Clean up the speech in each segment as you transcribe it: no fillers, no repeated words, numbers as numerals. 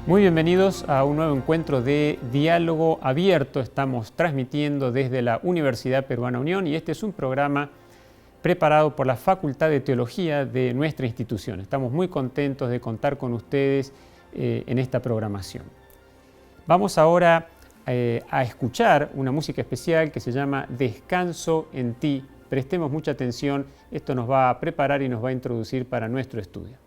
Muy bienvenidos a un nuevo encuentro de Diálogo Abierto. Estamos transmitiendo desde la Universidad Peruana Unión y este es un programa preparado por la Facultad de Teología de nuestra institución. Estamos muy contentos de contar con ustedes en esta programación. Vamos ahora a escuchar una música especial que se llama Descanso en ti. Prestemos mucha atención, esto nos va a preparar y nos va a introducir para nuestro estudio.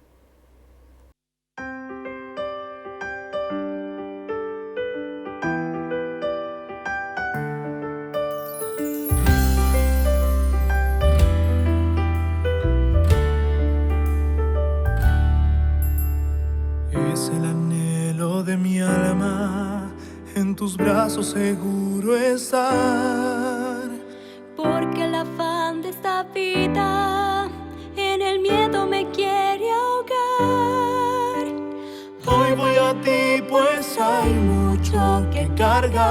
En tus brazos seguro estar, porque el afán de esta vida en el miedo me quiere ahogar. Hoy voy a ti pues hay mucho que cargar.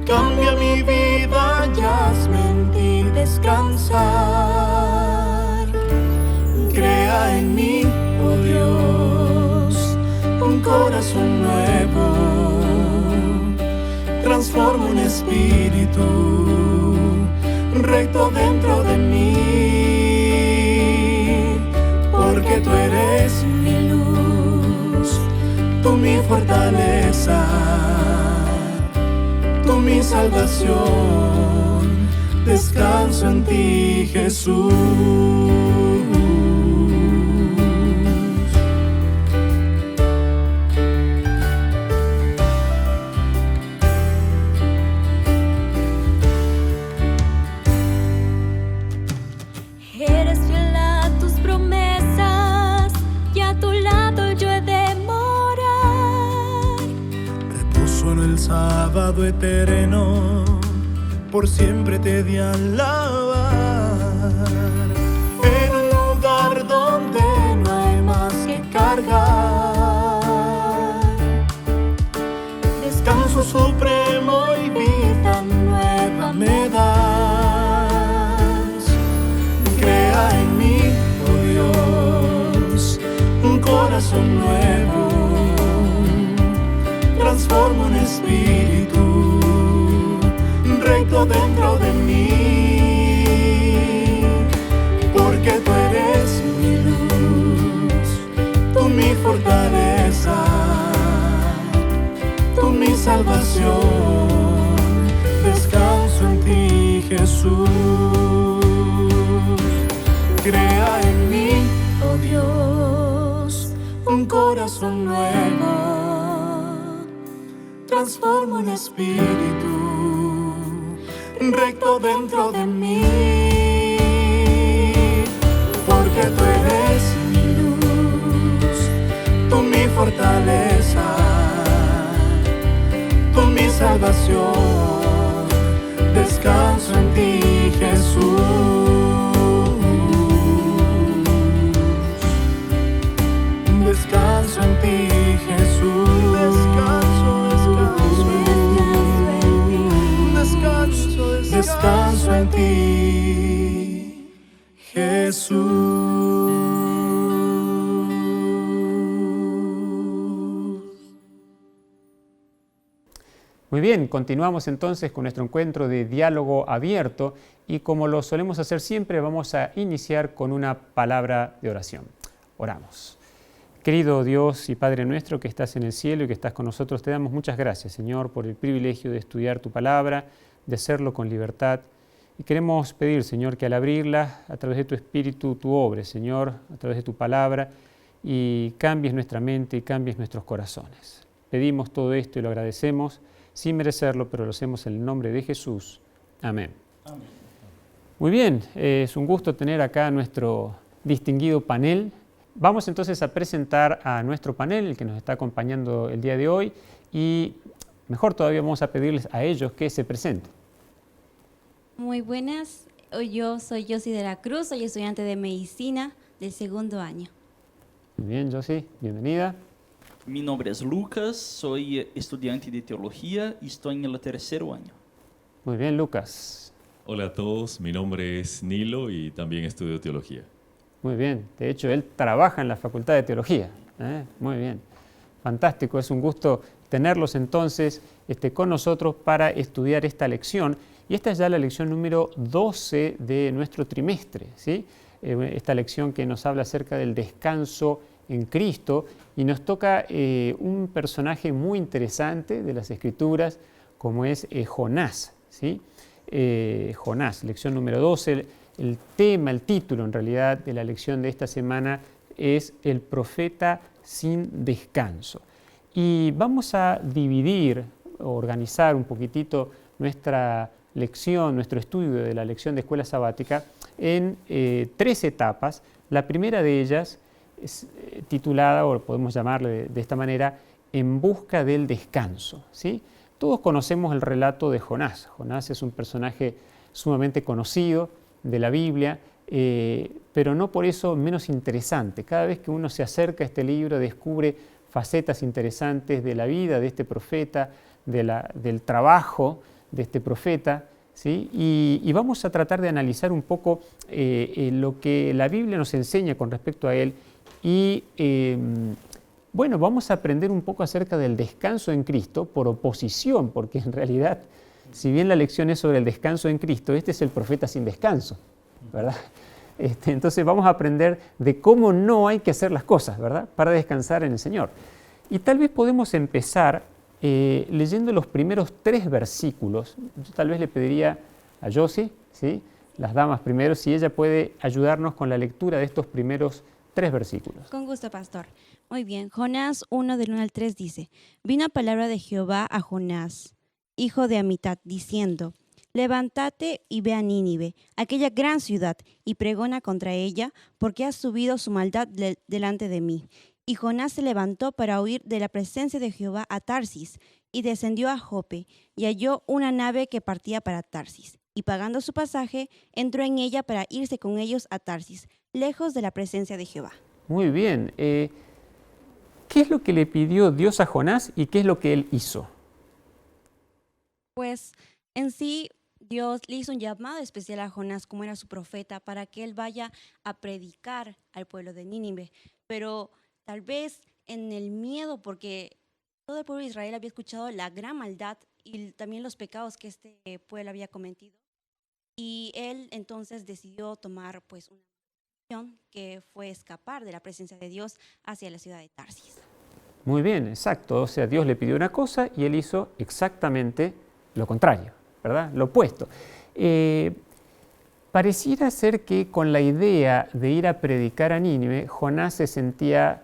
Cambia mi vida y hazme en ti descansar. Crea en mí, oh Dios, un corazón nuevo, transforma un espíritu recto dentro de mí, porque tú eres mi luz, tú mi fortaleza, tú mi salvación, descanso en ti, Jesús. Sábado eterno, por siempre te de alabar. En un lugar donde no hay más que cargar, descanso supremo y vida nueva me das. Crea en mí, oh Dios, un corazón nuevo, transforma un espíritu recto dentro de mí, porque tú eres mi luz, tú mi fortaleza, tú mi salvación, descanso en ti, Jesús. Crea en mí, oh Dios, un corazón nuevo, transforma un espíritu recto dentro de mí, porque tú eres mi luz, tú mi fortaleza, tú mi salvación, descanso en ti, Jesús, descanso en ti, Jesús, descanso en ti, Jesús. Muy bien, continuamos entonces con nuestro encuentro de diálogo abierto y como lo solemos hacer siempre vamos a iniciar con una palabra de oración. Oramos. Querido Dios y Padre nuestro que estás en el cielo y que estás con nosotros, te damos muchas gracias, Señor, por el privilegio de estudiar tu palabra, de hacerlo con libertad. Y queremos pedir, Señor, que al abrirla, a través de tu Espíritu, tú obres, Señor, a través de tu palabra, y cambies nuestra mente y cambies nuestros corazones. Pedimos todo esto y lo agradecemos, sin merecerlo, pero lo hacemos en el nombre de Jesús. Amén. Amén. Muy bien, es un gusto tener acá nuestro distinguido panel Vamos entonces a presentar a nuestro panel, el que nos está acompañando el día de hoy, y mejor todavía vamos a pedirles a ellos que se presenten. Muy buenas, yo soy Josie de la Cruz, soy estudiante de medicina del segundo año. Muy bien, Josie, bienvenida. Mi nombre es Lucas, soy estudiante de teología y estoy en el tercero año. Muy bien, Lucas. Hola a todos, mi nombre es Nilo y también estudio teología. Muy bien, de hecho él trabaja en la Facultad de Teología. Muy bien, fantástico, es un gusto tenerlos entonces con nosotros para estudiar esta lección. Y esta es ya la lección número 12 de nuestro trimestre, ¿sí? Esta lección que nos habla acerca del descanso en Cristo y nos toca un personaje muy interesante de las Escrituras como es Jonás, ¿sí? Jonás, lección número 12. El tema, el título en realidad de la lección de esta semana es El profeta sin descanso. Y vamos a dividir, organizar un poquitito nuestra lección, nuestro estudio de la lección de escuela sabática en 3 etapas. La primera de ellas es titulada, o podemos llamarle de esta manera, En busca del descanso, ¿sí? Todos conocemos el relato de Jonás. Jonás es un personaje sumamente conocido de la Biblia, pero no por eso menos interesante. Cada vez que uno se acerca a este libro descubre facetas interesantes de la vida de este profeta, del trabajo de este profeta, ¿sí? Y vamos a tratar de analizar un poco lo que la Biblia nos enseña con respecto a él y bueno, vamos a aprender un poco acerca del descanso en Cristo por oposición, porque en realidad, si bien la lección es sobre el descanso en Cristo, este es el profeta sin descanso, ¿verdad? Entonces vamos a aprender de cómo no hay que hacer las cosas, ¿verdad? Para descansar en el Señor. Y tal vez podemos empezar leyendo los primeros 3 versículos. Yo tal vez le pediría a Josie, ¿sí? Las damas primero, si ella puede ayudarnos con la lectura de estos primeros 3 versículos. Con gusto, pastor. Muy bien, Jonás 1 del 1 al 3 dice, vino palabra de Jehová a Jonás, hijo de Amitat, diciendo, levántate y ve a Nínive, aquella gran ciudad, y pregona contra ella, porque ha subido su maldad delante de mí. Y Jonás se levantó para huir de la presencia de Jehová a Tarsis, y descendió a Jope, y halló una nave que partía para Tarsis. Y pagando su pasaje, entró en ella para irse con ellos a Tarsis, lejos de la presencia de Jehová. Muy bien. ¿Qué es lo que le pidió Dios a Jonás y qué es lo que él hizo? Pues en sí, Dios le hizo un llamado especial a Jonás, como era su profeta, para que él vaya a predicar al pueblo de Nínive. Pero tal vez en el miedo, porque todo el pueblo de Israel había escuchado la gran maldad y también los pecados que este pueblo había cometido. Y él entonces decidió tomar pues una decisión que fue escapar de la presencia de Dios hacia la ciudad de Tarsis. Muy bien, exacto. O sea, Dios le pidió una cosa y él hizo exactamente lo contrario, ¿verdad? Lo opuesto. Pareciera ser que con la idea de ir a predicar a Nínive, Jonás se sentía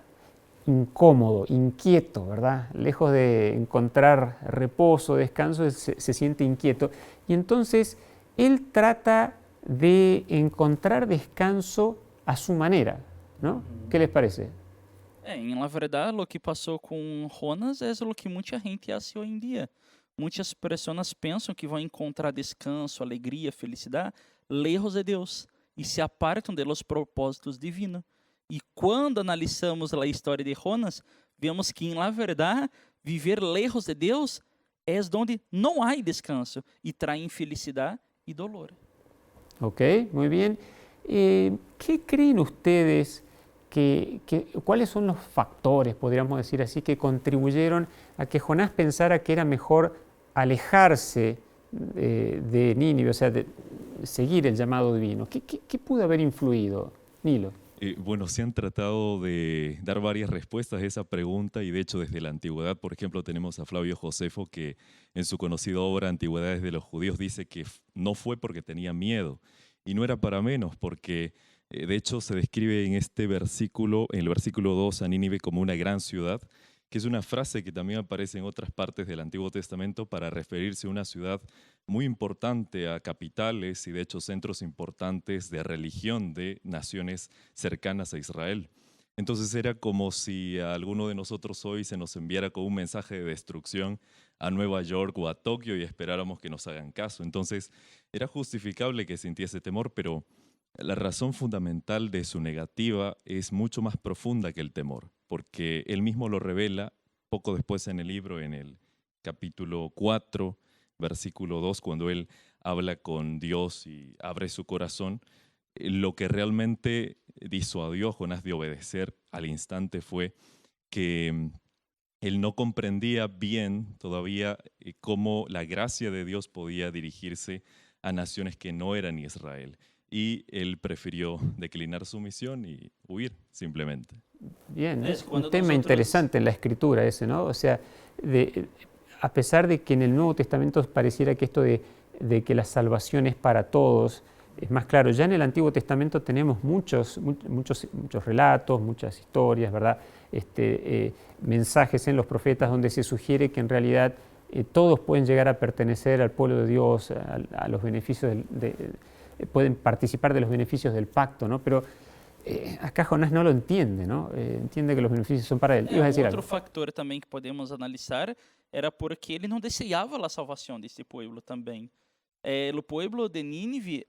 incómodo, inquieto, ¿verdad? Lejos de encontrar reposo, descanso, se siente inquieto. Y entonces él trata de encontrar descanso a su manera, ¿no? ¿Qué les parece? Na verdade, o que passou com Jonas é o que muita gente hace hoje em dia. Muitas pessoas pensam que vão encontrar descanso, alegria, felicidade lejos de Deus e se apartam de los propósitos divinos. E quando analisamos a história de Jonas, vemos que, na verdade, viver lejos de Deus é onde não há descanso e traz infelicidade e dolor. Ok, muy bien. ¿Qué creen ustedes cuáles son los factores, podríamos decir así, que contribuyeron a que Jonás pensara que era mejor alejarse de Nínive, o sea, de seguir el llamado divino? ¿Qué pudo haber influido, Nilo? Bueno, se han tratado de dar varias respuestas a esa pregunta y de hecho desde la antigüedad, por ejemplo, tenemos a Flavio Josefo que en su conocida obra Antigüedades de los Judíos dice que no fue porque tenía miedo y no era para menos porque de hecho se describe en este versículo, en el versículo 2 a Nínive como una gran ciudad, que es una frase que también aparece en otras partes del Antiguo Testamento para referirse a una ciudad muy importante, a capitales y de hecho centros importantes de religión de naciones cercanas a Israel. Entonces era como si a alguno de nosotros hoy se nos enviara con un mensaje de destrucción a Nueva York o a Tokio y esperáramos que nos hagan caso. Entonces era justificable que sintiese temor, pero la razón fundamental de su negativa es mucho más profunda que el temor, porque él mismo lo revela poco después en el libro, en el capítulo 4, versículo 2, cuando él habla con Dios y abre su corazón. Lo que realmente disuadió a Jonás de obedecer al instante fue que él no comprendía bien todavía cómo la gracia de Dios podía dirigirse a naciones que no eran Israel. Y él prefirió declinar su misión y huir simplemente. Bien, Es es cuando un tema nosotros- interesante en la escritura ese, ¿no? O sea, a pesar de que en el Nuevo Testamento pareciera que esto de que la salvación es para todos, es más claro. Ya en el Antiguo Testamento tenemos muchos relatos, muchas historias, ¿verdad? Mensajes en los profetas donde se sugiere que en realidad todos pueden llegar a pertenecer al pueblo de Dios, a los beneficios pueden participar de los beneficios del pacto, ¿no? Pero acá Jonás no lo entiende, ¿no? Entiende que los beneficios son para él. Ibas a decir Outro algo. factor também que podemos analisar era porque ele não desejava a salvação desse povo também. O pueblo de Nínive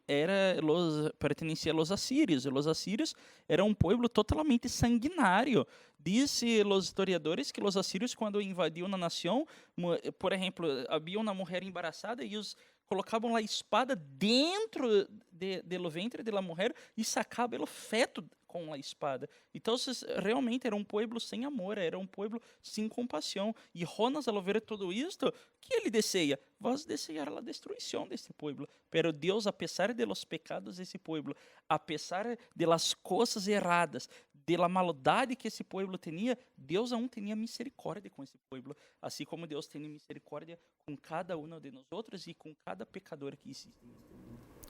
pertencia a los asirios. Los asirios eram um pueblo totalmente sanguinário. Diz os historiadores que os asirios, quando invadiam na nação, por exemplo, havia uma mulher embaraçada e os colocavam a espada dentro do ventre da mulher e sacavam o feto com a espada. Então, realmente era um pueblo sem amor, era um pueblo sem compaixão. E Jonas, ao ver tudo isto, que ele deseja? Vas desejar a destruição desse pueblo. Pero Deus, a pesar de los pecados desse pueblo, a pesar de las coisas erradas, de la maldade que esse pueblo tinha, Deus aún tinha misericórdia com esse pueblo, assim como Deus tem misericórdia com cada um de nós outros e com cada pecador que existe.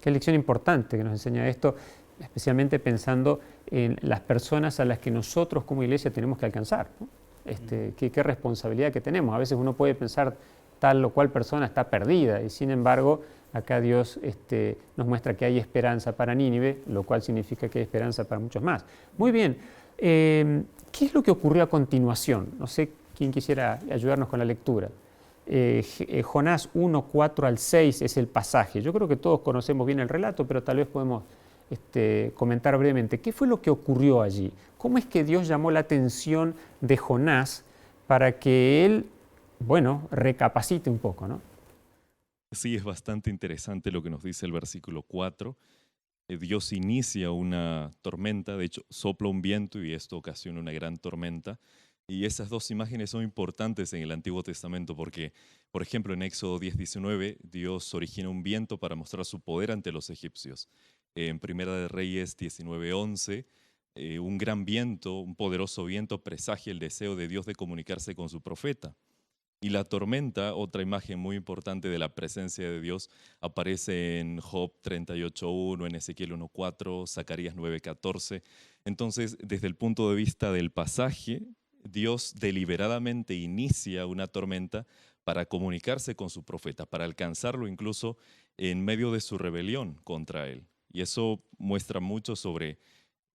Qué lección importante que nos enseña esto, especialmente pensando en las personas a las que nosotros como iglesia tenemos que alcanzar, ¿no? Qué responsabilidad que tenemos. A veces uno puede pensar tal o cual persona está perdida y sin embargo acá Dios nos muestra que hay esperanza para Nínive, lo cual significa que hay esperanza para muchos más. Muy bien, ¿qué es lo que ocurrió a continuación? No sé quién quisiera ayudarnos con la lectura. Jonás 1, 4 al 6 es el pasaje. Yo creo que todos conocemos bien el relato, pero tal vez podemos comentar brevemente. ¿Qué fue lo que ocurrió allí? ¿Cómo es que Dios llamó la atención de Jonás para que él, bueno, recapacite un poco, ¿no? Sí, es bastante interesante lo que nos dice el versículo 4. Dios inicia una tormenta, de hecho sopla un viento y esto ocasiona una gran tormenta. Y esas dos imágenes son importantes en el Antiguo Testamento porque, por ejemplo, en Éxodo 10:19, Dios origina un viento para mostrar su poder ante los egipcios. En Primera de Reyes 19:11, un gran viento, un poderoso viento presagia el deseo de Dios de comunicarse con su profeta. Y la tormenta, otra imagen muy importante de la presencia de Dios, aparece en Job 38:1, en Ezequiel 1:4, Zacarías 9:14. Entonces, desde el punto de vista del pasaje, Dios deliberadamente inicia una tormenta para comunicarse con su profeta, para alcanzarlo incluso en medio de su rebelión contra él. Y eso muestra mucho sobre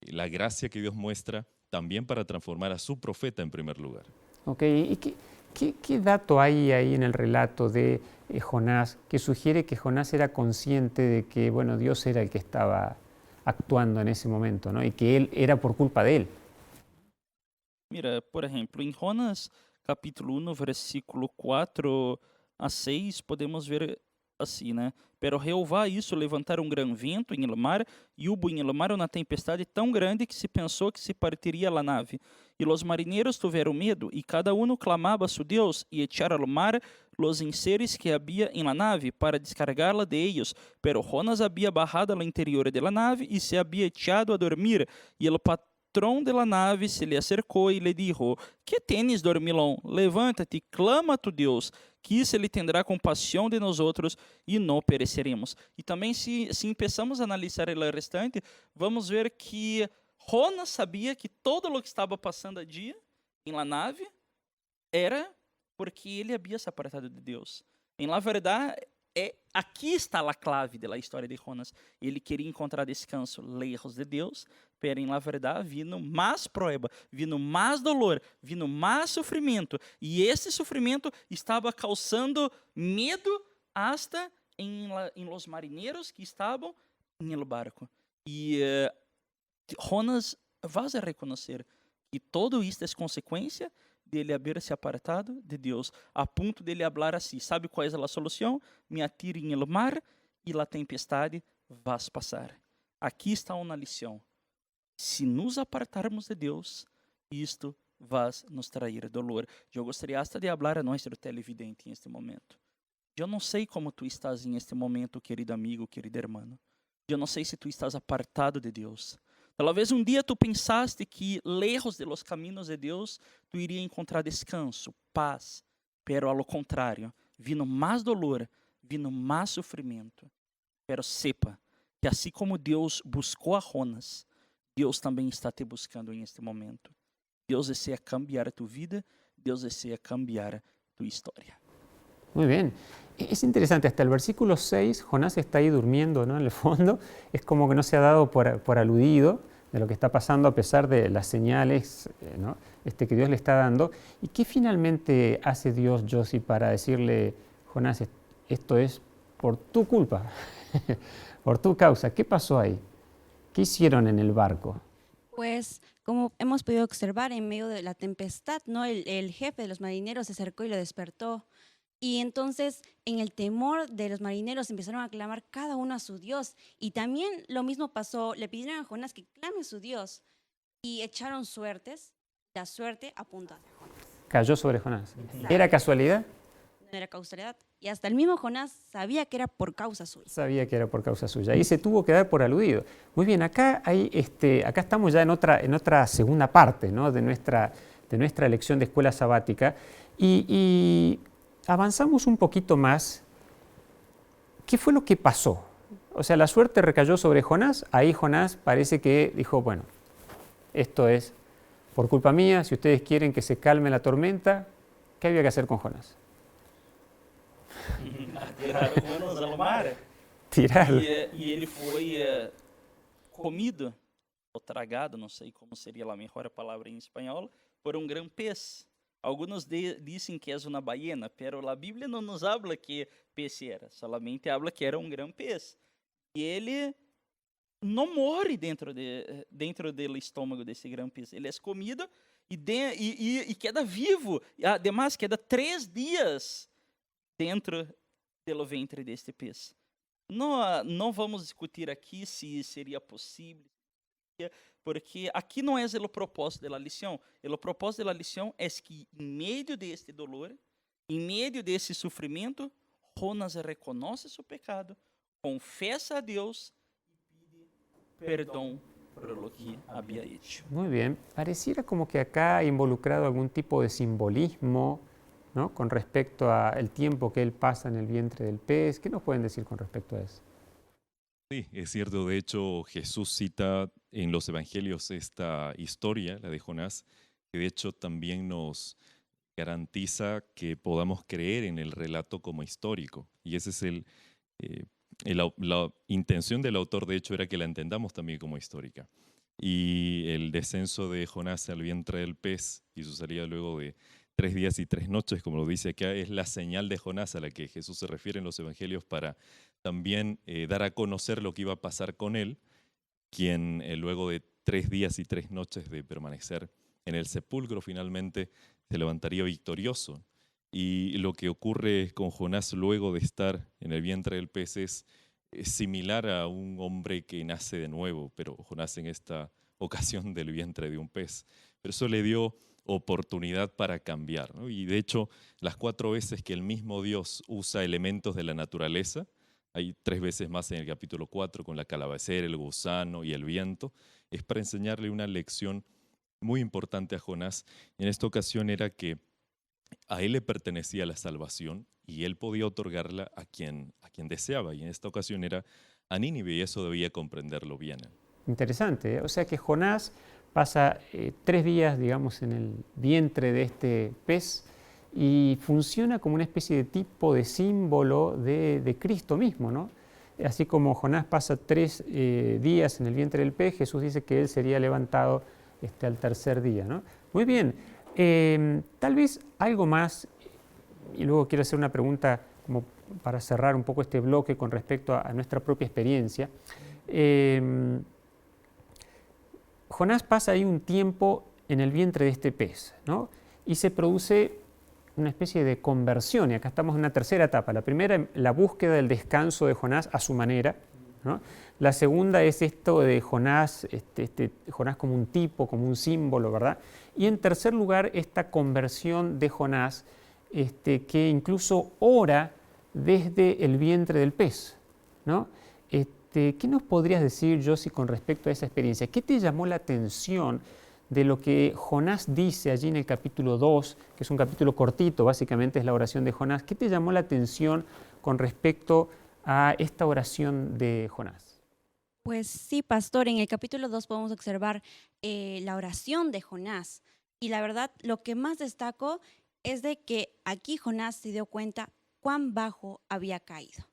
la gracia que Dios muestra también para transformar a su profeta en primer lugar. Ok, ¿y qué dato hay ahí en el relato de Jonás que sugiere que Jonás era consciente de que, bueno, Dios era el que estaba actuando en ese momento, ¿no? Y que él era por culpa de él? Mira, por exemplo, em Jonas, capítulo 1, versículo 4 a 6, podemos ver assim, né? Pero Jeová hizo levantar um grande vento em el mar, e hubo em el mar uma tempestade tão grande que se pensou que se partiria a nave. E los marinheiros tiveram medo, e cada um clamava a su Deus, e echaram ao mar los enseres que havia em la nave, para descargá-la de ellos. Pero Jonas havia barrado al interior de la nave, e se havia echado a dormir, e el patrão de la nave se lhe acercou e lhe dijo: Que tens, dormilão? Levanta-te, clama a tu Deus, que ele tendrá compaixão de nós outros e não pereceremos. E também, se começamos a analisar o restante, vamos ver que Jonas sabia que todo o que estava passando a dia em la nave era porque ele havia se apartado de Deus. Em la verdade, Aqui está a clave da história de Jonas. Ele queria encontrar descanso lejos de Deus, pero na verdade vindo mais prueba, vindo mais dolor, vindo mais sofrimento. E esse sofrimento estava causando medo hasta em los marinheiros que estavam no barco. E Jonas vai a reconhecer que todo isto é consequência dele haber se apartado de Deus, a ponto dele falar assim: sabe qual é a solução? Me atire no mar e a tempestade vai passar. Aqui está uma lição. Se nos apartarmos de Deus, isto vai nos trazer dolor. Eu gostaria hasta de falar a nosso televidente em este momento. Eu não sei como tu estás em este momento, querido amigo, querido hermano. Eu não sei se tu estás apartado de Deus. Talvez um dia tu pensaste que lejos de los caminos de Deus tu iria encontrar descanso, paz, pero ao contrário, vindo mais dolor, vindo mais sofrimento. Pero sepa que assim como Deus buscou a Jonas, Deus também está te buscando em este momento. Deus deseja cambiar tu vida, Deus deseja cambiar tu história. Muy bien. Es interesante, hasta el versículo 6, Jonás está ahí durmiendo, ¿no? En el fondo, es como que no se ha dado por aludido de lo que está pasando a pesar de las señales, ¿no? Que Dios le está dando. ¿Y qué finalmente hace Dios, Josie, para decirle, Jonás, esto es por tu culpa, por tu causa? ¿Qué pasó ahí? ¿Qué hicieron en el barco? Pues como hemos podido observar en medio de la tempestad, ¿no? El jefe de los marineros se acercó y lo despertó. Y entonces, en el temor de los marineros, empezaron a clamar cada uno a su Dios. Y también lo mismo pasó, le pidieron a Jonás que clame a su Dios. Y echaron suertes, la suerte apuntó a Jonás. Cayó sobre Jonás. ¿Era casualidad? No era causalidad. Y hasta el mismo Jonás sabía que era por causa suya. Sabía que era por causa suya. Y se tuvo que dar por aludido. Muy bien, acá estamos ya en otra segunda parte, ¿no? de nuestra lección de escuela sabática. Y avanzamos un poquito más. ¿Qué fue lo que pasó? O sea, la suerte recayó sobre Jonás. Ahí Jonás parece que dijo, bueno, esto es por culpa mía. Si ustedes quieren que se calme la tormenta, ¿qué había que hacer con Jonás? Tiraram Jonas ao mar. Tirarlo. E ele foi comido, ou tragado, não sei como seria a melhor palavra em espanhol, por um grande pez. Alguns dizem que é uma ballena, pero a Bíblia não nos habla que peixe era, solamente habla que era um grande pez. E ele não morre dentro do estômago desse grande pez. Ele é comido e queda vivo. Ademais, queda 3 dias dentro do ventre deste pez. Não vamos discutir aqui se seria possível, porque aqui não é o propósito da lição. O propósito da lição é que, em meio deste dolor, em meio desse sofrimento, Jonas reconhece seu pecado, confessa a Deus e pede perdão por lo que havia hecho. Muy bien. Pareciera como que acá ha involucrado algún tipo de simbolismo, ¿no? Con respecto al tiempo que él pasa en el vientre del pez. ¿Qué nos pueden decir con respecto a eso? Sí, es cierto. De hecho, Jesús cita en los evangelios esta historia, la de Jonás, que de hecho también nos garantiza que podamos creer en el relato como histórico. Y esa es la intención del autor, de hecho, era que la entendamos también como histórica. Y el descenso de Jonás al vientre del pez y su salida luego de 3 días y 3 noches, como lo dice acá, es la señal de Jonás a la que Jesús se refiere en los evangelios para también dar a conocer lo que iba a pasar con él, quien luego de 3 días y 3 noches de permanecer en el sepulcro finalmente se levantaría victorioso. Y lo que ocurre con Jonás luego de estar en el vientre del pez es similar a un hombre que nace de nuevo, pero Jonás en esta ocasión del vientre de un pez. Pero eso le dio oportunidad para cambiar, ¿no? Y de hecho, las 4 veces que el mismo Dios usa elementos de la naturaleza, hay 3 veces más en el capítulo 4 con la calabacera, el gusano y el viento, es para enseñarle una lección muy importante a Jonás. En esta ocasión era que a él le pertenecía la salvación y él podía otorgarla a quien deseaba. Y en esta ocasión era a Nínive y eso debía comprenderlo bien. Interesante, ¿eh? O sea que Jonás pasa 3 días, digamos, en el vientre de este pez y funciona como una especie de tipo de símbolo de Cristo mismo, ¿no? Así como Jonás pasa 3 días en el vientre del pez, Jesús dice que él sería levantado al tercer día, ¿no? Muy bien, tal vez algo más, y luego quiero hacer una pregunta como para cerrar un poco este bloque con respecto a nuestra propia experiencia. Jonás pasa ahí un tiempo en el vientre de este pez, ¿no? Y se produce una especie de conversión, y acá estamos en una tercera etapa. La primera, la búsqueda del descanso de Jonás a su manera, ¿no? La segunda es esto de Jonás, Jonás como un tipo, como un símbolo, ¿verdad? Y en tercer lugar, esta conversión de Jonás, que incluso ora desde el vientre del pez, ¿no? ¿Qué nos podrías decir, Josie, con respecto a esa experiencia? ¿Qué te llamó la atención de lo que Jonás dice allí en el capítulo 2, que es un capítulo cortito, básicamente es la oración de Jonás? ¿Qué te llamó la atención con respecto a esta oración de Jonás? Pues sí, pastor, en el capítulo 2 podemos observar la oración de Jonás. Y la verdad, lo que más destaco es de que aquí Jonás se dio cuenta cuán bajo había caído.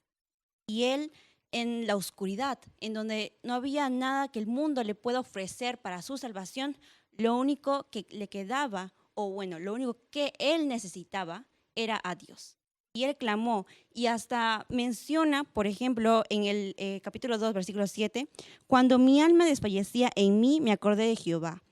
Y él, en la oscuridad, en donde no había nada que el mundo le pueda ofrecer para su salvación, lo único que le quedaba, o bueno, lo único que él necesitaba era a Dios. Y él clamó, y hasta menciona, por ejemplo, en el capítulo 2, versículo 7, cuando mi alma desfallecía en mí, me acordé de Jehová,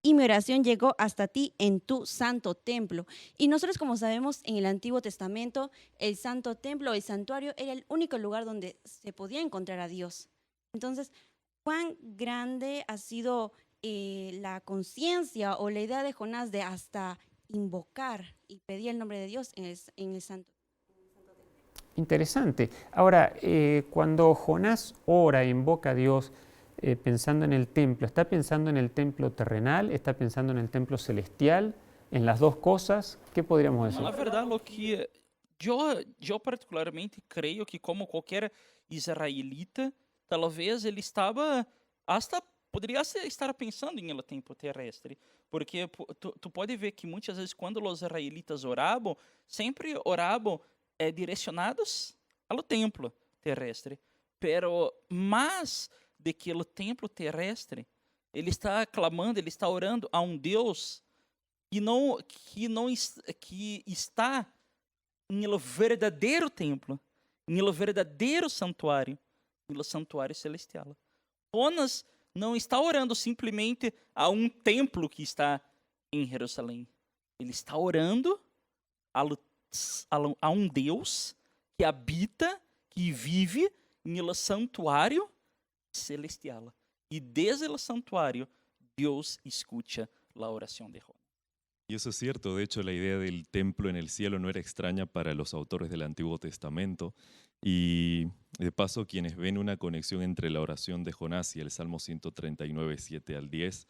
y mi oración llegó hasta ti en tu santo templo. Y nosotros, como sabemos, en el Antiguo Testamento, el santo templo, el santuario, era el único lugar donde se podía encontrar a Dios. Entonces, ¿cuán grande ha sido la conciencia o la idea de Jonás de hasta invocar y pedir el nombre de Dios en el santo? Interesante. Ahora, cuando Jonás ora e invoca a Dios pensando en el templo, ¿está pensando en el templo terrenal? ¿Está pensando en el templo celestial? ¿En las dos cosas? ¿Qué podríamos decir? Na verdade, o que eu particularmente creio que, como qualquer israelita, talvez ele estava hasta poderia estar pensando em el templo terrestre, porque tu pode ver que muitas vezes quando os israelitas oravam, sempre oravam direcionados ao templo terrestre, pero mais de que o templo terrestre, ele está clamando, ele está orando a um Deus que está no verdadeiro templo, no verdadeiro santuário, no santuário celestial. Jonas não está orando simplesmente a um templo que está em Jerusalém. Ele está orando a um Deus que habita, que vive no santuário celestial. E desde o santuário, Deus escucha a oração de Jonas. Y eso es cierto, de hecho la idea del templo en el cielo no era extraña para los autores del Antiguo Testamento, y de paso quienes ven una conexión entre la oración de Jonás y el Salmo 139, 7 al 10,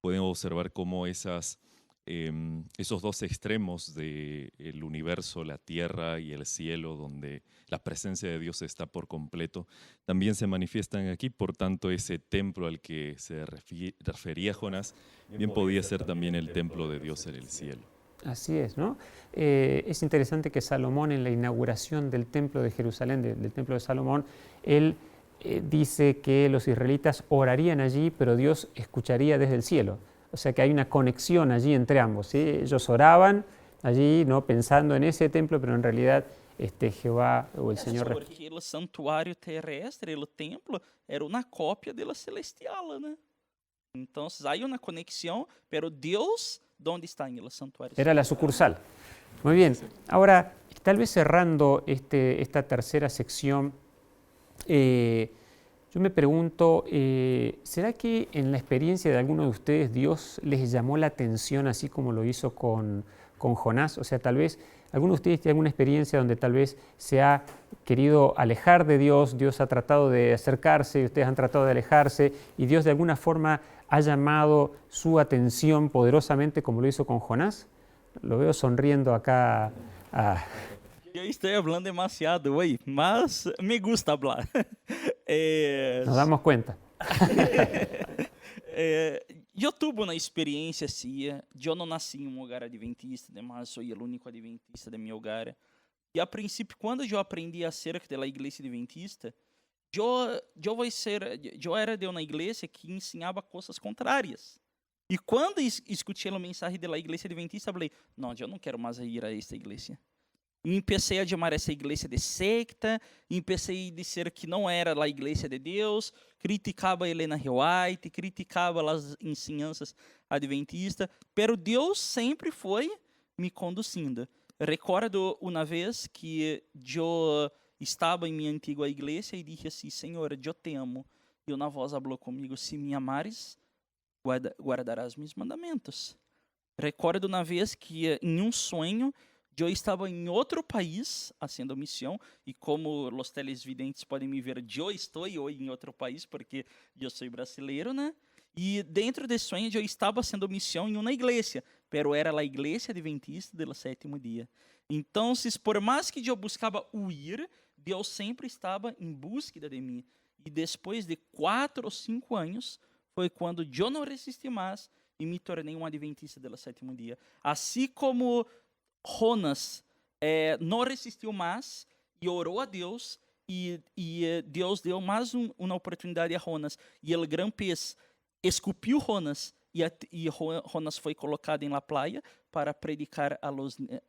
pueden observar cómo esos dos extremos del universo, la tierra y el cielo, donde la presencia de Dios está por completo, también se manifiestan aquí. Por tanto, ese templo al que se refería Jonás bien podía ser también el templo de Dios en el cielo. Así es, ¿no? Es interesante que Salomón, en la inauguración del templo de Jerusalén, del templo de Salomón, él dice que los israelitas orarían allí, pero Dios escucharía desde el cielo. O sea que hay una conexión allí entre ambos, ¿sí? Ellos oraban allí, ¿no?, pensando en ese templo, pero en realidad Jehová o el Señor... Porque o santuário terrestre, o templo, era uma cópia da celestial, né? Então, há uma conexão, pero Deus, ¿dónde está en el santuario? Era la sucursal. Muy bien. Ahora, tal vez cerrando esta tercera sección, yo me pregunto, ¿será que en la experiencia de alguno de ustedes Dios les llamó la atención así como lo hizo con Jonás? O sea, tal vez alguno de ustedes tiene alguna experiencia donde tal vez se ha querido alejar de Dios, Dios ha tratado de acercarse y ustedes han tratado de alejarse, y Dios de alguna forma ha llamado su atención poderosamente como lo hizo con Jonás. Lo veo sonriendo acá. Eu estou falando demasiado hoje, mas me gusta falar. Nos damos cuenta. eu tive uma experiência assim. Eu não nasci em um lugar adventista, mas sou o único adventista de meu lugar. E a princípio, quando eu aprendi acerca da igreja adventista, eu era de uma igreja que ensinava coisas contrárias. E quando escutei a mensagem da igreja adventista, falei, não, eu não quero mais ir a esta igreja. E comecei a chamar essa igreja de secta, comecei a dizer que não era a igreja de Deus, criticava a Helena G. White, criticava as ensinanças adventistas, pero Deus sempre foi me conduzindo. Recordo uma vez que eu estava em minha antiga igreja e disse assim, Senhor, eu te amo. E uma voz falou comigo, se me amares, guardarás meus mandamentos. Recordo uma vez que em um sonho, eu estava em outro país, fazendo missão, e como os televidentes podem me ver, eu estou hoje em outro país, porque eu sou brasileiro, né? E dentro desse sonho, eu estava fazendo missão em uma igreja, pero era a igreja adventista do sétimo dia. Então, por mais que eu buscava huir, Deus sempre estava em búsqueda de mim. E depois de 4 ou 5 anos, foi quando eu não resisti mais e me tornei um adventista do sétimo dia. Assim como Jonas não resistiu mais e orou a Deus, e Deus deu mais uma oportunidade a Jonas. E o grande peixe esculpiu Jonas, e Jonas foi colocado na praia para predicar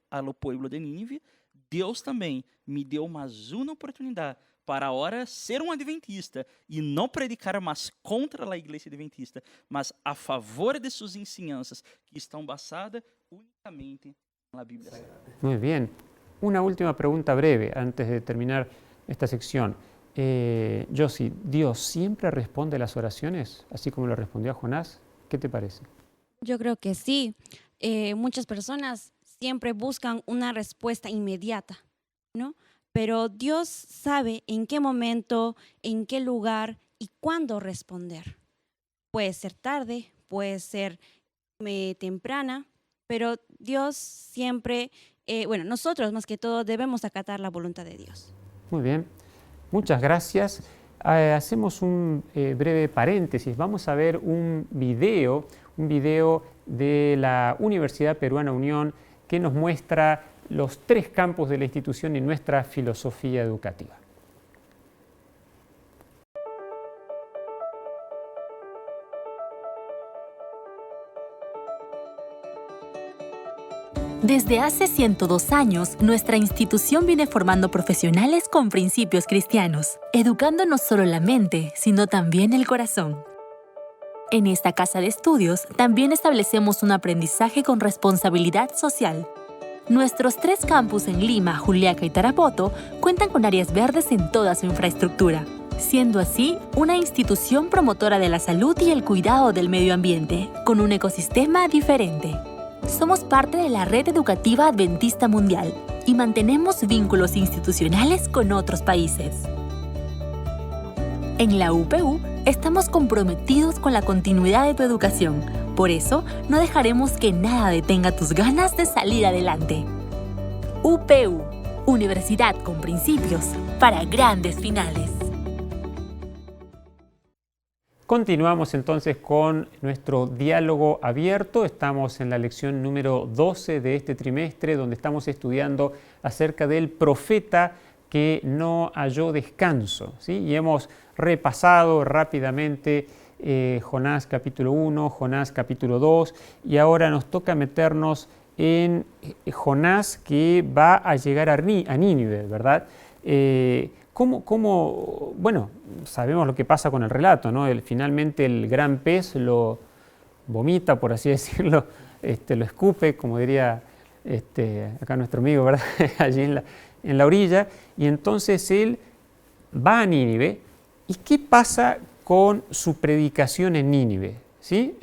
ao povo de Nínive. Deus também me deu mais uma oportunidade para agora ser um adventista e não predicar mais contra a igreja adventista, mas a favor de suas ensinanças que estão basadas unicamente na Bíblia. Muy bien. Una última pregunta breve antes de terminar esta sección. Josie, ¿Dios siempre responde las oraciones, así como lo respondió a Jonás? ¿Qué te parece? Yo creo que sí. Muchas personas siempre buscan una respuesta inmediata, ¿no? Pero Dios sabe en qué momento, en qué lugar y cuándo responder. Puede ser tarde, puede ser temprana, pero Dios siempre, nosotros más que todo debemos acatar la voluntad de Dios. Muy bien, muchas gracias. Hacemos un breve paréntesis. Vamos a ver un video de la Universidad Peruana Unión que nos muestra los 3 campos de la institución y nuestra filosofía educativa. Desde hace 102 años, nuestra institución viene formando profesionales con principios cristianos, educando no solo la mente, sino también el corazón. En esta casa de estudios también establecemos un aprendizaje con responsabilidad social. Nuestros 3 campus en Lima, Juliaca y Tarapoto cuentan con áreas verdes en toda su infraestructura, siendo así una institución promotora de la salud y el cuidado del medio ambiente, con un ecosistema diferente. Somos parte de la Red Educativa Adventista Mundial y mantenemos vínculos institucionales con otros países. En la UPU estamos comprometidos con la continuidad de tu educación. Por eso, no dejaremos que nada detenga tus ganas de salir adelante. UPU, Universidad con principios para grandes finales. Continuamos entonces con nuestro diálogo abierto. Estamos en la lección número 12 de este trimestre, donde estamos estudiando acerca del profeta que no halló descanso, ¿sí? Y hemos repasado rápidamente Jonás capítulo 1, Jonás capítulo 2, y ahora nos toca meternos en Jonás que va a llegar a Nínive, ¿verdad? Bueno, sabemos lo que pasa con el relato, ¿no? Finalmente el gran pez lo vomita, por así decirlo, lo escupe, como diría acá nuestro amigo, ¿verdad? Allí en la orilla, y entonces él va a Nínive. ¿Y qué pasa con su predicación en Nínive? ¿Sí?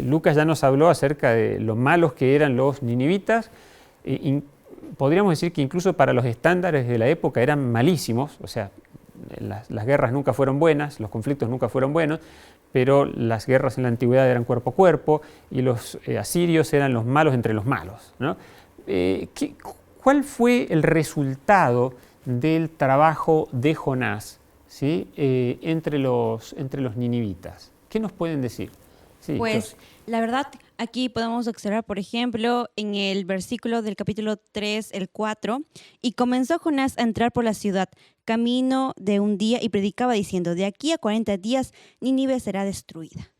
Lucas ya nos habló acerca de lo malos que eran los ninivitas. Podríamos decir que incluso para los estándares de la época eran malísimos, o sea, las guerras nunca fueron buenas, los conflictos nunca fueron buenos, pero las guerras en la antigüedad eran cuerpo a cuerpo y los asirios eran los malos entre los malos, ¿no? ¿Cuál fue el resultado del trabajo de Jonás, ¿sí? entre los ninivitas? ¿Qué nos pueden decir? Sí, Pues la verdad, aquí podemos observar, por ejemplo, en el versículo del capítulo 3, el 4, y comenzó Jonás a entrar por la ciudad, camino de un día, y predicaba diciendo, de aquí a 40 días Nínive será destruida.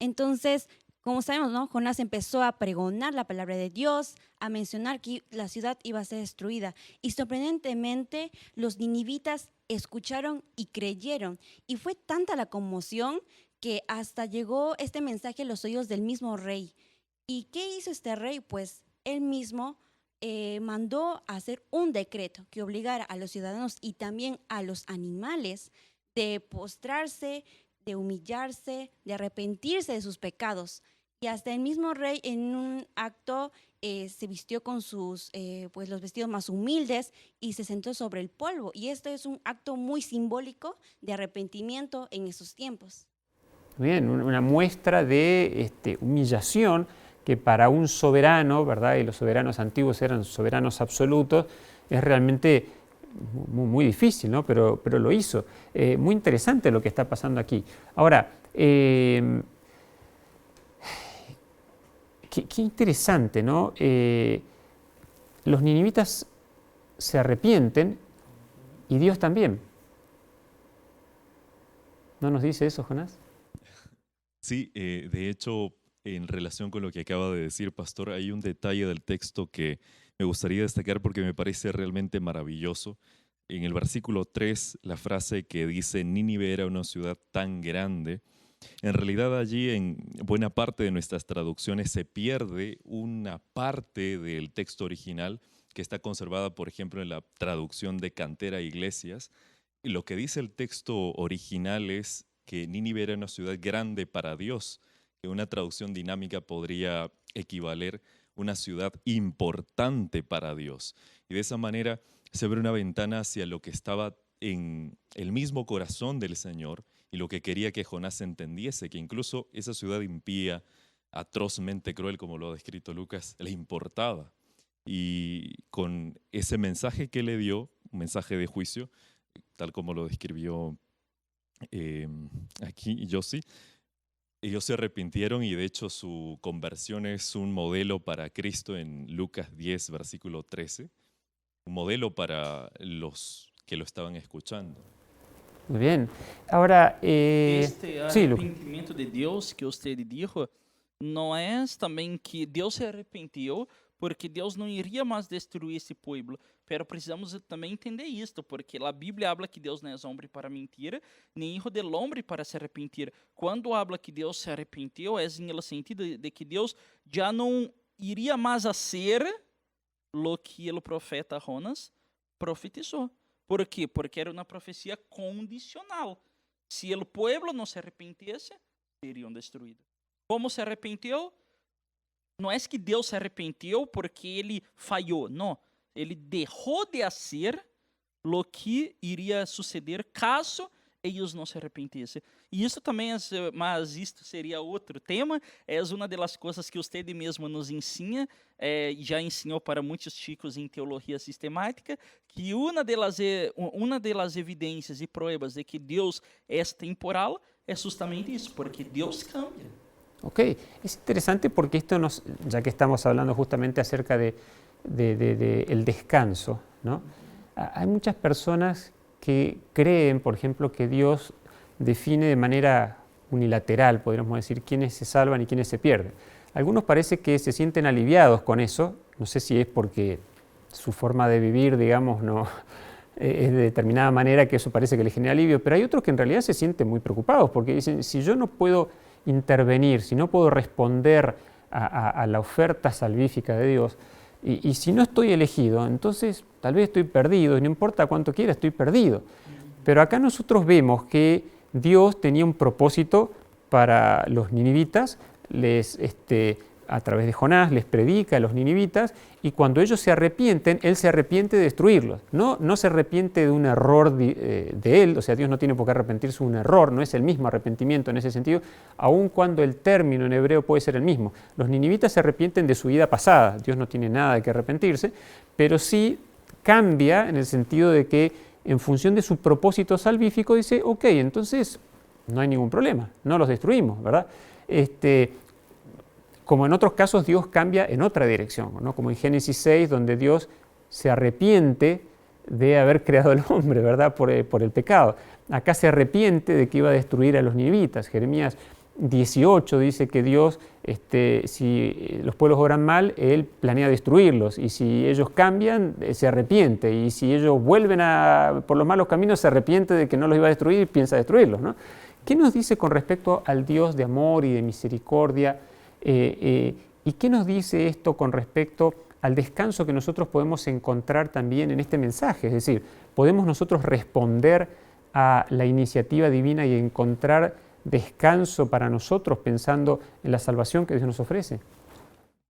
Entonces, como sabemos, ¿no? Jonás empezó a pregonar la palabra de Dios, a mencionar que la ciudad iba a ser destruida. Y sorprendentemente, los ninivitas escucharon y creyeron. Y fue tanta la conmoción que hasta llegó este mensaje a los oídos del mismo rey. ¿Y qué hizo este rey? Pues él mismo mandó a hacer un decreto que obligara a los ciudadanos y también a los animales de postrarse, de humillarse, de arrepentirse de sus pecados. Y hasta el mismo rey en un acto se vistió con pues los vestidos más humildes y se sentó sobre el polvo. Y esto es un acto muy simbólico de arrepentimiento en esos tiempos. Bien, una muestra de humillación que para un soberano, ¿verdad? Y los soberanos antiguos eran soberanos absolutos, es realmente muy difícil, ¿no? Pero lo hizo. Muy interesante lo que está pasando aquí. Ahora, qué interesante, ¿no? Los ninivitas se arrepienten y Dios también. ¿No nos dice eso, Jonás? Sí, de hecho, en relación con lo que acaba de decir, Pastor, hay un detalle del texto que me gustaría destacar porque me parece realmente maravilloso. En el versículo 3, la frase que dice Nínive era una ciudad tan grande, en realidad allí en buena parte de nuestras traducciones se pierde una parte del texto original que está conservada, por ejemplo, en la traducción de Cantera Iglesias. Y lo que dice el texto original es que Nínive era una ciudad grande para Dios, que una traducción dinámica podría equivaler una ciudad importante para Dios. Y de esa manera se abre una ventana hacia lo que estaba en el mismo corazón del Señor y lo que quería que Jonás entendiese, que incluso esa ciudad impía, atrozmente cruel, como lo ha descrito Lucas, le importaba. Y con ese mensaje que le dio, un mensaje de juicio, tal como lo describió aquí Yossi, ellos se arrepintieron y de hecho su conversión es un modelo para Cristo en Lucas 10, versículo 13, un modelo para los que lo estaban escuchando. Muy bien. Ahora, Este sí, Lucas. arrependimento de Deus que usted dijo, não é também que Deus se arrependeu porque Deus não iria mais destruir esse povo. Pero precisamos também entender isto, porque a Bíblia habla que Deus não é homem para mentir, nem hijo del hombre para se arrepentir. Quando habla que Deus se arrependeu, é em el sentido de que Deus já não iria mais a ser lo que o profeta Jonás profetizou. Por quê? Porque era uma profecia condicional. Se o povo não se arrependesse, seriam destruídos. Como se arrependeu? Não é que Deus se arrependeu porque ele falhou, não. Ele deixou de fazer o que iria suceder caso eles não se arrependessem. E isso também, mas isto seria outro tema, é uma das coisas que você mesmo nos ensina, já ensinou para muitos chicos em teologia sistemática, que uma das evidências e provas de que Deus é temporal é justamente isso, porque Deus cambia. Ok, es interesante porque esto ya que estamos hablando justamente acerca de el descanso, ¿no? Hay muchas personas que creen, por ejemplo, que Dios define de manera unilateral, podríamos decir, quiénes se salvan y quiénes se pierden. Algunos parece que se sienten aliviados con eso, no sé si es porque su forma de vivir, digamos, no es de determinada manera que eso parece que les genera alivio, pero hay otros que en realidad se sienten muy preocupados porque dicen, si yo no puedo intervenir, si no puedo responder a la oferta salvífica de Dios, y si no estoy elegido, entonces tal vez estoy perdido, y no importa cuánto quiera, estoy perdido. Pero acá nosotros vemos que Dios tenía un propósito para los ninivitas, a través de Jonás les predica a los ninivitas, y cuando ellos se arrepienten, Él se arrepiente de destruirlos. No se arrepiente de un error de Él, o sea, Dios no tiene por qué arrepentirse de un error, no es el mismo arrepentimiento en ese sentido, aun cuando el término en hebreo puede ser el mismo. Los ninivitas se arrepienten de su vida pasada, Dios no tiene nada de que arrepentirse, pero sí cambia en el sentido de que en función de su propósito salvífico dice, ok, entonces no hay ningún problema, no los destruimos, ¿verdad? Como en otros casos, Dios cambia en otra dirección, ¿no? Como en Génesis 6, donde Dios se arrepiente de haber creado al hombre, ¿verdad? Por el pecado. Acá se arrepiente de que iba a destruir a los ninivitas. Jeremías 18 dice que Dios, si los pueblos obran mal, Él planea destruirlos, y si ellos cambian, se arrepiente, y si ellos vuelven por los malos caminos, se arrepiente de que no los iba a destruir y piensa destruirlos, ¿no? ¿Qué nos dice con respecto al Dios de amor y de misericordia? ¿Y qué nos dice esto con respecto al descanso que nosotros podemos encontrar también en este mensaje? Es decir, ¿podemos nosotros responder a la iniciativa divina y encontrar descanso para nosotros pensando en la salvación que Dios nos ofrece?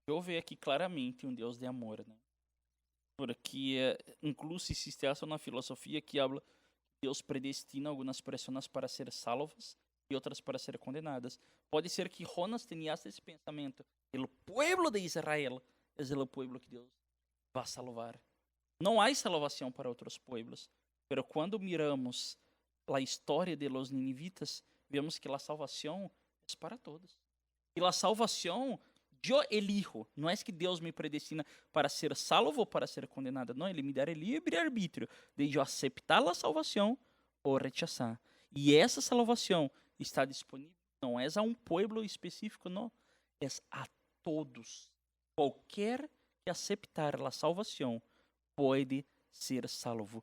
Eu vejo aqui claramente Deus de amor, né? Porque incluso existe essa na filosofia que habla que Deus predestina algumas pessoas para ser salvas e outras para ser condenadas. Pode ser que Jonas tenha esse pensamento: o povo de Israel é o povo que Deus vai salvar. Não há salvação para outros povos, mas quando miramos a história de los ninivitas, vemos que a salvação é para todos. E a salvação eu elijo. Não é que Deus me predestina para ser salvo ou para ser condenado. Não, Ele me dá livre arbítrio de eu aceitar a salvação ou rechazar. E essa salvação está disponível. Não é a um povo específico, não. É a todos. Qualquer que aceitar a salvação pode ser salvo.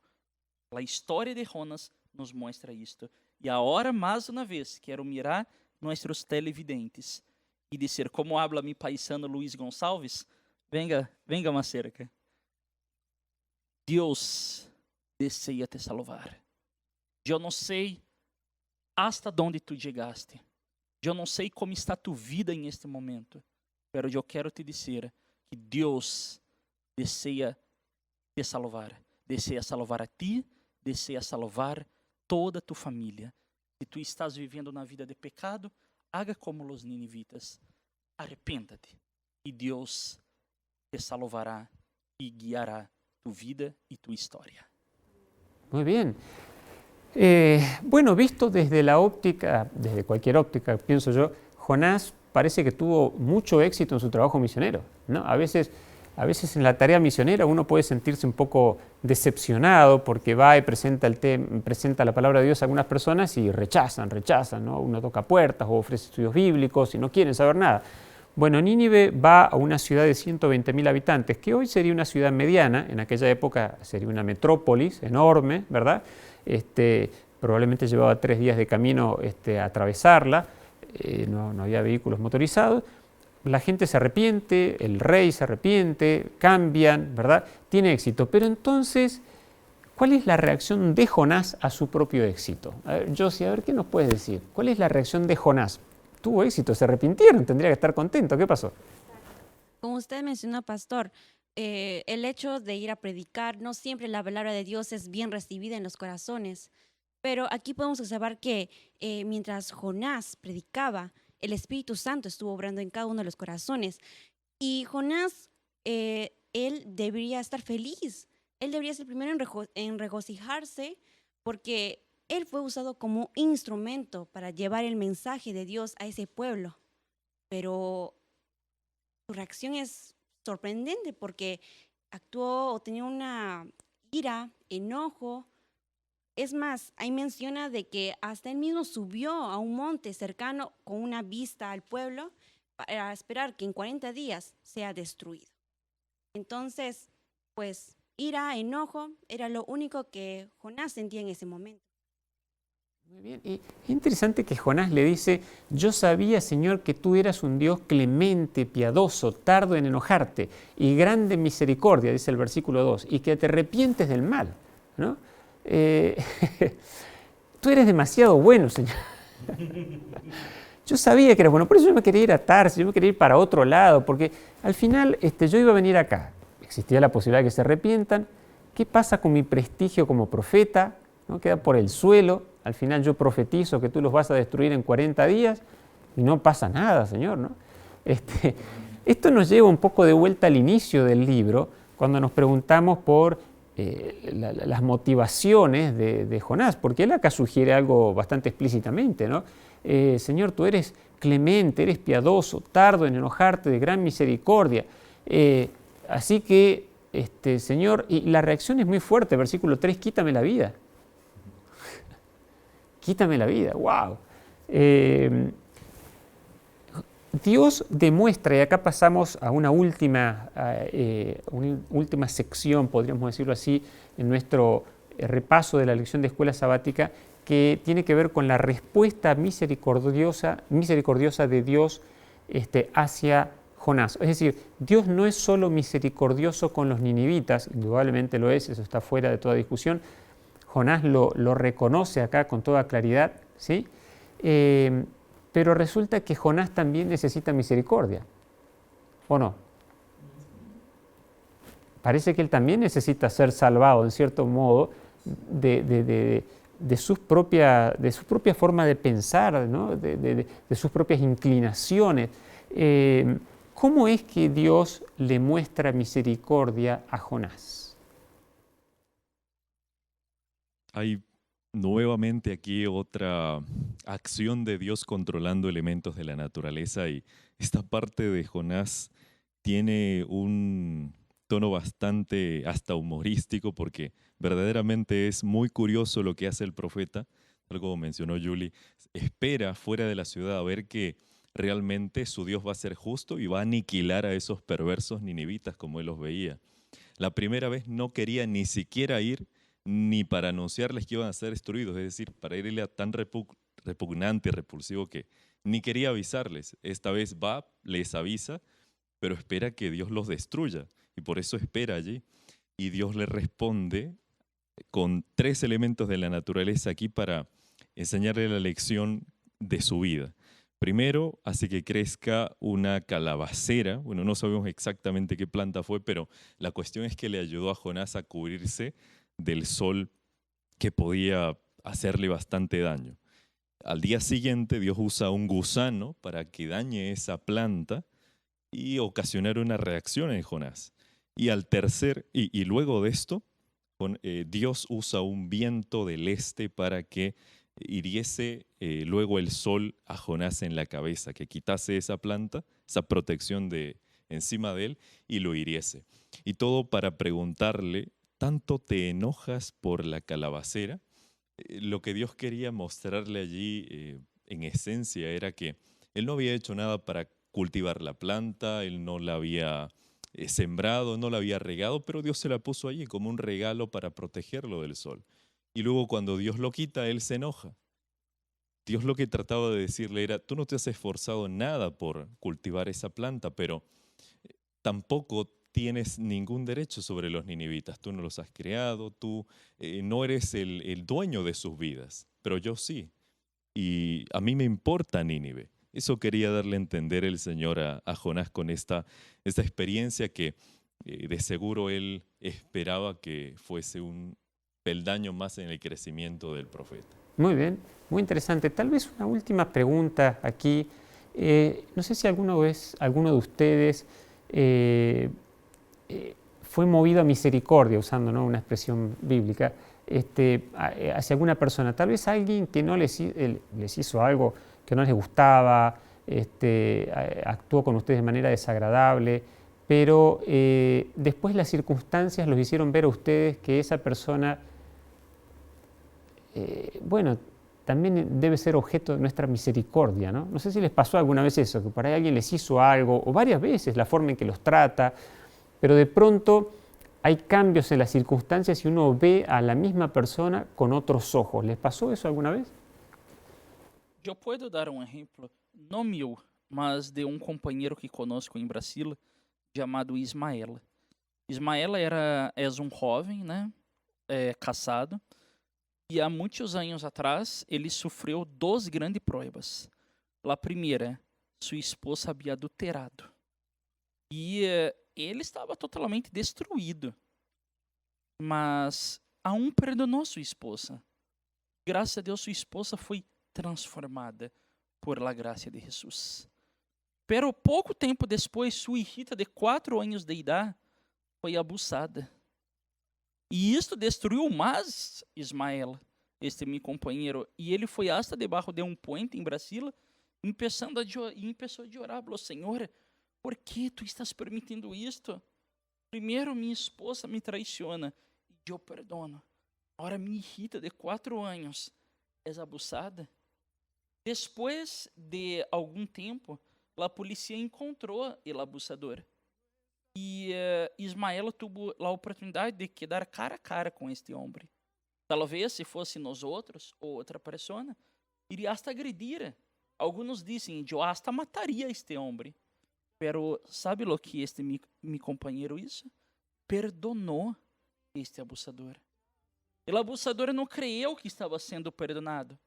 A história de Jonas nos mostra isto. E agora, mais uma vez, quero mirar nossos televidentes e dizer, como habla mi paisano Luiz Gonçalves, venga mais cerca. Deus deseja te salvar. Eu não sei hasta onde tu chegaste. Eu não sei como está tu vida em este momento, mas eu quero te dizer que Deus deseja te salvar. Deseja salvar a ti, deseja salvar toda tu família. Se tu estás vivendo na vida de pecado, haga como os ninivitas. Arrependa-te e Deus te salvará e guiará tu vida y tu historia. Muy bien. Bueno, visto desde la óptica, desde cualquier óptica, pienso yo, Jonás parece que tuvo mucho éxito en su trabajo misionero, ¿no? A veces en la tarea misionera uno puede sentirse un poco decepcionado porque va y presenta la palabra de Dios a algunas personas y rechazan, ¿no? Uno toca puertas o ofrece estudios bíblicos y no quieren saber nada. Bueno, Nínive va a una ciudad de 120.000 habitantes, que hoy sería una ciudad mediana, en aquella época sería una metrópolis enorme, ¿verdad? Probablemente llevaba 3 días de camino a atravesarla, no había vehículos motorizados. La gente se arrepiente, el rey se arrepiente, cambian, ¿verdad? Tiene éxito. Pero entonces, ¿cuál es la reacción de Jonás a su propio éxito? A ver, Josie, a ver, ¿qué nos puedes decir? ¿Cuál es la reacción de Jonás? Tuvo éxito, se arrepintieron, tendría que estar contento. ¿Qué pasó? Como usted mencionó, pastor, el hecho de ir a predicar, no siempre la palabra de Dios es bien recibida en los corazones. Pero aquí podemos observar que mientras Jonás predicaba, el Espíritu Santo estuvo obrando en cada uno de los corazones. Y Jonás, él debería estar feliz. Él debería ser el primero en regocijarse porque él fue usado como instrumento para llevar el mensaje de Dios a ese pueblo. Pero su reacción es sorprendente porque actuó o tenía una ira, enojo. Es más, ahí menciona de que hasta él mismo subió a un monte cercano con una vista al pueblo para esperar que en 40 días sea destruido. Entonces, pues, ira, enojo, era lo único que Jonás sentía en ese momento. Muy bien, y es interesante que Jonás le dice, yo sabía, Señor, que tú eras un Dios clemente, piadoso, tardo en enojarte y grande en misericordia, dice el versículo 2, y que te arrepientes del mal, ¿no? Tú eres demasiado bueno, Señor. Yo sabía que eras bueno, por eso yo me quería ir a Tarsis, yo me quería ir para otro lado, porque al final yo iba a venir acá. Existía la posibilidad de que se arrepientan. ¿Qué pasa con mi prestigio como profeta? ¿No? Queda por el suelo. Al final yo profetizo que tú los vas a destruir en 40 días y no pasa nada, Señor, ¿no? Esto nos lleva un poco de vuelta al inicio del libro, cuando nos preguntamos por las motivaciones de Jonás, porque él acá sugiere algo bastante explícitamente, ¿no? Señor, tú eres clemente, eres piadoso, tardo en enojarte, de gran misericordia. Así que, Señor, y la reacción es muy fuerte, versículo 3, quítame la vida. Quítame la vida, wow. Dios demuestra, y acá pasamos a una última sección, podríamos decirlo así, en nuestro repaso de la lección de escuela sabática, que tiene que ver con la respuesta misericordiosa de Dios hacia Jonás. Es decir, Dios no es solo misericordioso con los ninivitas, indudablemente lo es, eso está fuera de toda discusión. Jonás lo reconoce acá con toda claridad, ¿sí? Pero resulta que Jonás también necesita misericordia, ¿o no? Parece que él también necesita ser salvado, en cierto modo, de su propia forma de pensar, ¿no? de sus propias inclinaciones. ¿Cómo es que Dios le muestra misericordia a Jonás? Hay nuevamente aquí otra acción de Dios controlando elementos de la naturaleza, y esta parte de Jonás tiene un tono bastante hasta humorístico, porque verdaderamente es muy curioso lo que hace el profeta, algo como mencionó Julie. Espera fuera de la ciudad a ver que realmente su Dios va a ser justo y va a aniquilar a esos perversos ninivitas como él los veía. La primera vez no quería ni siquiera ir ni para anunciarles que iban a ser destruidos, es decir, para ir a tan repugnante y repulsivo que ni quería avisarles. Esta vez va, les avisa, pero espera que Dios los destruya, y por eso espera allí. Y Dios le responde con 3 elementos de la naturaleza aquí para enseñarle la lección de su vida. Primero, hace que crezca una calabacera. Bueno, no sabemos exactamente qué planta fue, pero la cuestión es que le ayudó a Jonás a cubrirse del sol que podía hacerle bastante daño. Al día siguiente, Dios usa un gusano para que dañe esa planta y ocasionar una reacción en Jonás. Y luego de esto, Dios usa un viento del este para que hiriese luego el sol a Jonás en la cabeza, que quitase esa planta, esa protección de encima de él, y lo hiriese. Y todo para preguntarle: ¿tanto te enojas por la calabacera? Lo que Dios quería mostrarle allí, en esencia, era que él no había hecho nada para cultivar la planta, él no la había sembrado, no la había regado, pero Dios se la puso allí como un regalo para protegerlo del sol. Y luego cuando Dios lo quita, él se enoja. Dios lo que trataba de decirle era: tú no te has esforzado nada por cultivar esa planta, pero tampoco tienes ningún derecho sobre los ninivitas. Tú no los has creado, tú no eres el dueño de sus vidas, pero yo sí. Y a mí me importa Nínive. Eso quería darle a entender el Señor a Jonás con esta experiencia que de seguro él esperaba que fuese un peldaño más en el crecimiento del profeta. Muy bien, muy interesante. Tal vez una última pregunta aquí. No sé si alguno de ustedes fue movido a misericordia, usando, ¿no?, una expresión bíblica, hacia alguna persona. Tal vez alguien que no les hizo algo que no les gustaba, actuó con ustedes de manera desagradable, pero después las circunstancias los hicieron ver a ustedes que esa persona, también debe ser objeto de nuestra misericordia, ¿no? No sé si les pasó alguna vez eso, que por ahí alguien les hizo algo, o varias veces la forma en que los trata, pero de pronto hay cambios en las circunstancias y uno ve a la misma persona con otros ojos. ¿Les pasó eso alguna vez? Eu posso dar um exemplo, não meu, mas de um companheiro que conosco em Brasília, chamado Ismael. Ismael é um jovem, né, casado, e há muitos anos atrás ele sofreu 2 grandes provas. A primeira, sua esposa havia adulterado. E ele estava totalmente destruído. Mas aún perdonou sua esposa. Graças a Deus, sua esposa foi transformada por la gracia de Jesus. Pero pouco tempo depois, sua hijita de 4 anos de idade foi abusada. E isto destruiu mais Ismael, meu companheiro. E ele foi hasta debaixo de puente em Brasília, começou a orar, falou: Senhor, por que tu estás permitindo isto? Primeiro minha esposa me traiciona e eu perdono. Agora minha hijita de 4 anos é abusada. Depois de algum tempo, a polícia encontrou o abusador. E Ismael teve a oportunidade de quedar cara a cara com este homem. Talvez se fosse nós outros ou outra pessoa, iria hasta agredir. Alguns dizem: eu hasta mataria este homem. Pero sabe lo que meu companheiro isso? Perdonou este abusador. O abusador não creu que estava sendo perdonado.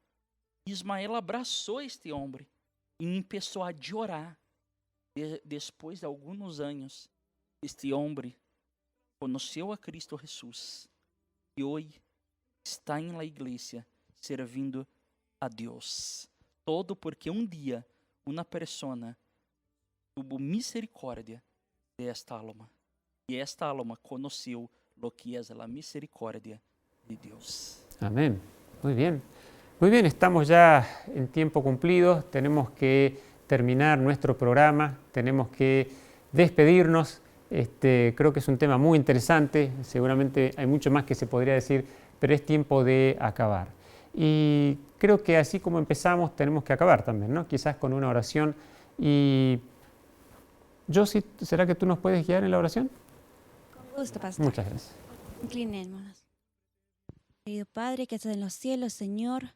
Ismael abraçou este homem e começou a chorar. Depois de alguns anos, este homem conheceu a Cristo Jesus e hoje está em la igreja servindo a Deus. Todo porque dia uma pessoa tuvo misericórdia de esta alma. E esta alma conheceu lo que é a misericórdia de Deus. Amén. Muy bien. Muy bien, estamos ya en tiempo cumplido. Tenemos que terminar nuestro programa. Tenemos que despedirnos. Creo que es un tema muy interesante. Seguramente hay mucho más que se podría decir, pero es tiempo de acabar. Y creo que así como empezamos, tenemos que acabar también, ¿no? Quizás con una oración. Y Josie, ¿será que tú nos puedes guiar en la oración? Con gusto, pastor. Muchas gracias. Inclinémonos. Querido Padre que estás en los cielos, Señor,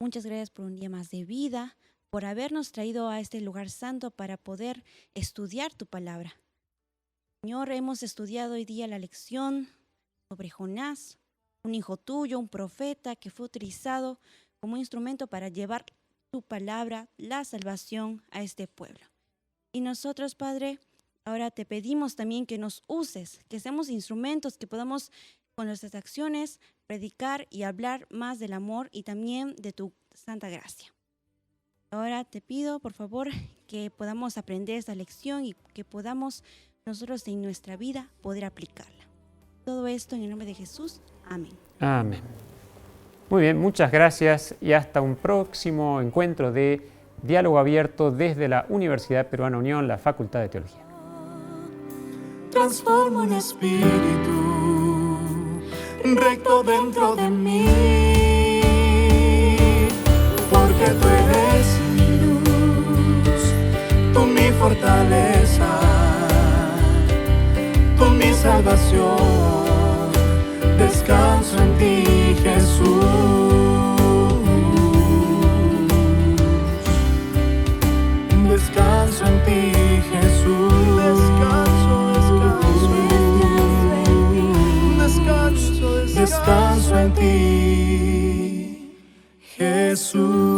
muchas gracias por un día más de vida, por habernos traído a este lugar santo para poder estudiar tu palabra. Señor, hemos estudiado hoy día la lección sobre Jonás, un hijo tuyo, un profeta que fue utilizado como instrumento para llevar tu palabra, la salvación a este pueblo. Y nosotros, Padre, ahora te pedimos también que nos uses, que seamos instrumentos, que podamos con nuestras acciones predicar y hablar más del amor y también de tu santa gracia. Ahora te pido, por favor, que podamos aprender esta lección y que podamos nosotros en nuestra vida poder aplicarla. Todo esto en el nombre de Jesús. Amén. Amén. Muy bien, muchas gracias y hasta un próximo encuentro de Diálogo Abierto desde la Universidad Peruana Unión, la Facultad de Teología. Transformo un espíritu recto dentro de mí, porque tú eres mi luz, tú mi fortaleza, tú mi salvación. Descanso en ti, Jesús. Descanso en ti, Jesús. Descanso en ti, Jesús.